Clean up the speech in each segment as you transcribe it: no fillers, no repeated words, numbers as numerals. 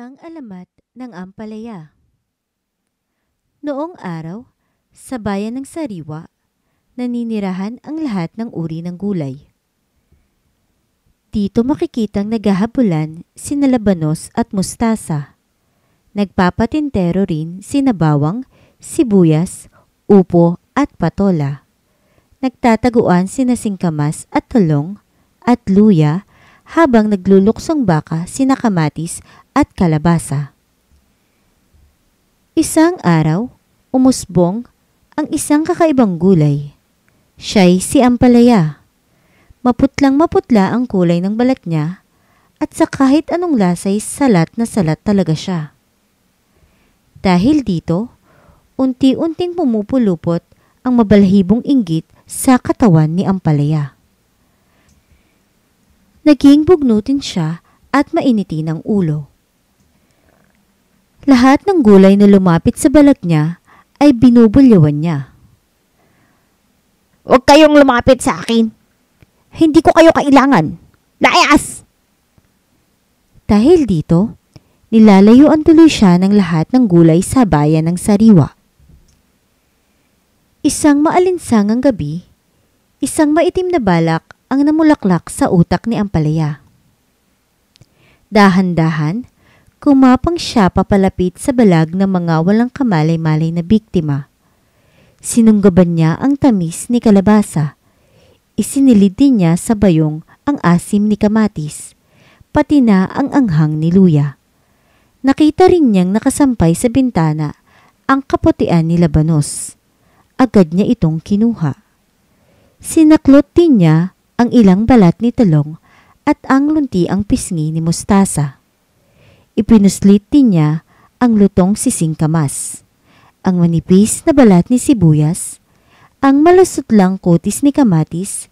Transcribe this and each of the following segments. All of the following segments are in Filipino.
Ang alamat ng ampalaya. Noong araw, sa bayan ng Sariwa, naninirahan ang lahat ng uri ng gulay. Dito makikitang naghahabulan sina labanos at mustasa. Nagpapatintero rin sina bawang, sibuyas, upo at patola. Nagtataguan sina singkamas at talong at luya habang nagluluksong baka sina kamatis at kalabasa. Isang araw, umusbong ang isang kakaibang gulay. Siya'y si ampalaya. Maputlang maputla ang kulay ng balat niya at sa kahit anong lasa'y salat na salat talaga siya. Dahil dito, unti-unting pumupulupot ang mabalhibong inggit sa katawan ni ampalaya. Naging bugnutin siya at mainitin ang ulo. Lahat ng gulay na lumapit sa balat niya ay binubulyawan niya. Huwag kayong lumapit sa akin. Hindi ko kayo kailangan. Layas! Dahil dito, nilalayuan tuloy siya ng lahat ng gulay sa bayan ng Sariwa. Isang maalinsangang gabi, isang maitim na balak ang namulaklak sa utak ni ampalaya. Dahan-dahan, kumapang siya papalapit sa balag ng mga walang kamalay-malay na biktima. Sinunggaban niya ang tamis ni kalabasa. Isinilid din niya sa bayong ang asim ni kamatis, pati na ang anghang ni luya. Nakita rin niyang nakasampay sa bintana ang kaputian ni labanos. Agad niya itong kinuha. Sinaklot din niya ang ilang balat ni talong at ang lunti ang pisngi ni mustasa. Ipinuslit din niya ang lutong sisingkamas, ang manipis na balat ni sibuyas, ang malusutlang kutis ni kamatis,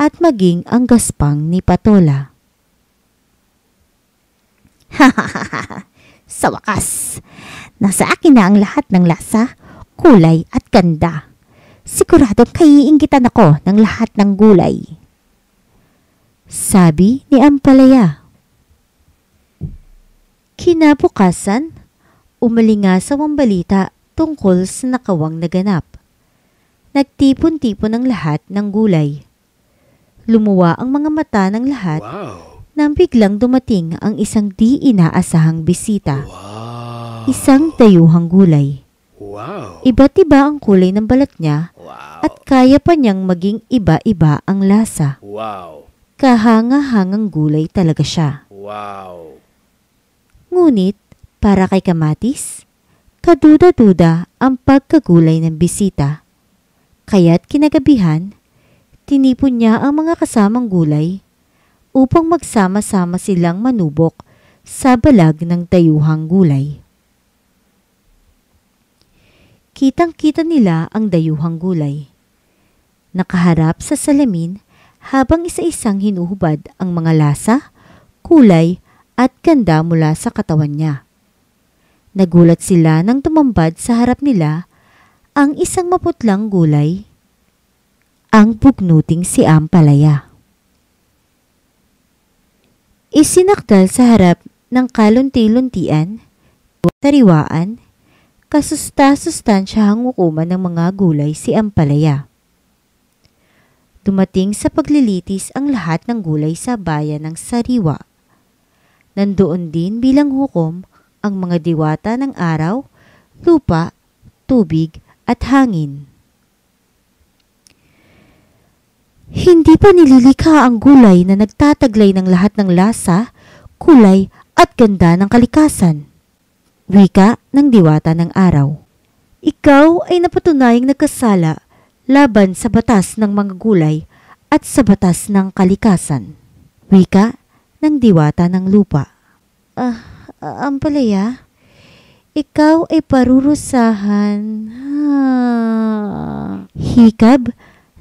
at maging ang gaspang ni patola. Sa wakas, nasa akin na ang lahat ng lasa, kulay at ganda. Siguradong kaiinggitan ako ng lahat ng gulay. Sabi ni ampalaya. Kinabukasan, umalingasaw ang balita tungkol sa nakawang naganap. Nagtipon-tipon ang lahat ng gulay. Lumuwa ang mga mata ng lahat nang biglang dumating ang isang di inaasahang bisita. Isang dayuhang gulay. Iba't iba ang kulay ng balat niya at kaya pa niyang maging iba-iba ang lasa. Kahanga-hangang gulay talaga siya. Ngunit, para kay kamatis, kaduda-duda ang pagkagulay ng bisita. Kaya't kinagabihan, tinipon niya ang mga kasamang gulay upang magsama-sama silang manubok sa balag ng dayuhang gulay. Kitang-kita nila ang dayuhang gulay. Nakaharap sa salamin habang isa-isang hinuhubad ang mga lasa, kulay at ganda mula sa katawan niya. Nagulat sila nang tumambad sa harap nila ang isang maputlang gulay, ang bugnuting si ampalaya. Isinakdal sa harap ng kalunti-luntian, sariwaan, kasusta-sustansyahang hukuman ng mga gulay si ampalaya. Dumating sa paglilitis ang lahat ng gulay sa bayan ng Sariwa. Nandoon din bilang hukom ang mga diwata ng araw, lupa, tubig at hangin. Hindi pa nililikha ang gulay na nagtataglay ng lahat ng lasa, kulay at ganda ng kalikasan. Wika ng diwata ng araw. Ikaw ay napatunayang nagkasala laban sa batas ng mga gulay at sa batas ng kalikasan. Wika ng diwata ng lupa. Ampalaya, ikaw ay parurusahan. Hikab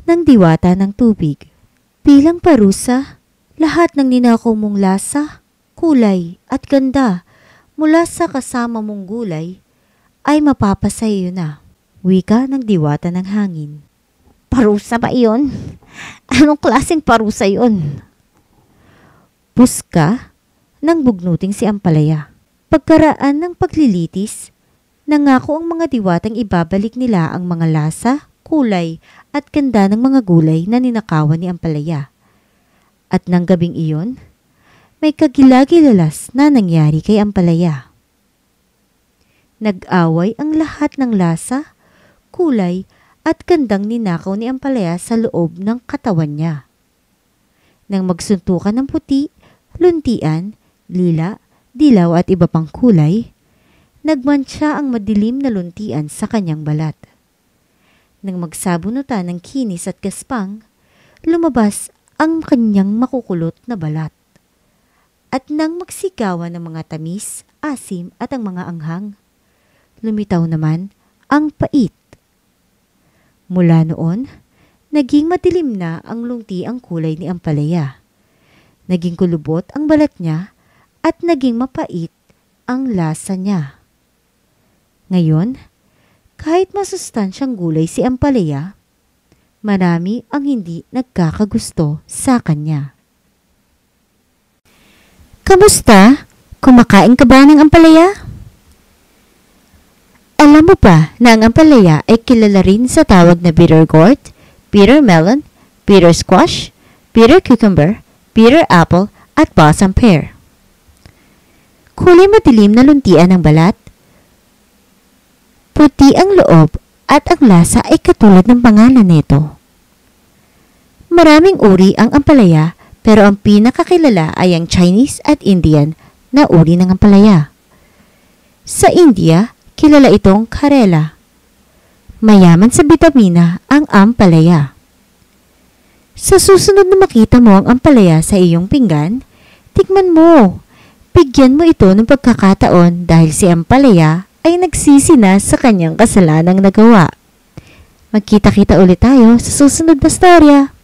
ng diwata ng tubig. Bilang parusa, lahat ng ninakaw mong lasa, kulay at ganda mula sa kasama mong gulay ay mapapasa iyo na. Wika ng diwata ng hangin. Parusa ba iyon? Anong klaseng parusa iyon? Puska ng bugnuting si ampalaya. pagkaraan ng paglilitis, nangako ang mga diwatang ibabalik nila ang mga lasa, kulay at ganda ng mga gulay na ninakawan ni Ampalaya. At nang gabing iyon, may kagilagilalas na nangyari kay Ampalaya. Nag-away ang lahat ng lasa, kulay at gandang ninakaw ni Ampalaya sa loob ng katawan niya. Nang magsuntukan ng puti, luntian, lila, dilaw at iba pang kulay, nagmantsa ang madilim na luntian sa kanyang balat. Nang magsabunutan ng kinis at gaspang, lumabas ang kanyang makukulot na balat. At nang magsigawan ng mga tamis, asim at ang mga anghang, lumitaw naman ang pait. Mula noon, naging madilim na ang lungti ang kulay ni Ampalaya. Naging kulubot ang balat niya at naging mapait ang lasa niya. Ngayon, kahit masustansyang gulay si Ampalaya, marami ang hindi nagkakagusto sa kanya. Kamusta? Kumakain ka ba ng ampalaya? Alam mo ba na ang ampalaya ay kilala rin sa tawag na bitter gourd, bitter melon, bitter squash, bitter cucumber, bitter apple, at balsam pear. Kulay madilim na luntian ang balat, puti ang loob at ang lasa ay katulad ng pangalan nito. Maraming uri ang ampalaya pero ang pinakakilala ay ang Chinese at Indian na uri ng ampalaya. Sa India, kilala itong karela. Mayaman sa bitamina ang ampalaya. Sa susunod na makita mo ang ampalaya sa iyong pinggan, tikman mo. Bigyan mo ito ng pagkakataon dahil si ampalaya ay nagsisi na sa kanyang kasalanang nagawa. Magkita-kita ulit tayo sa susunod na storya.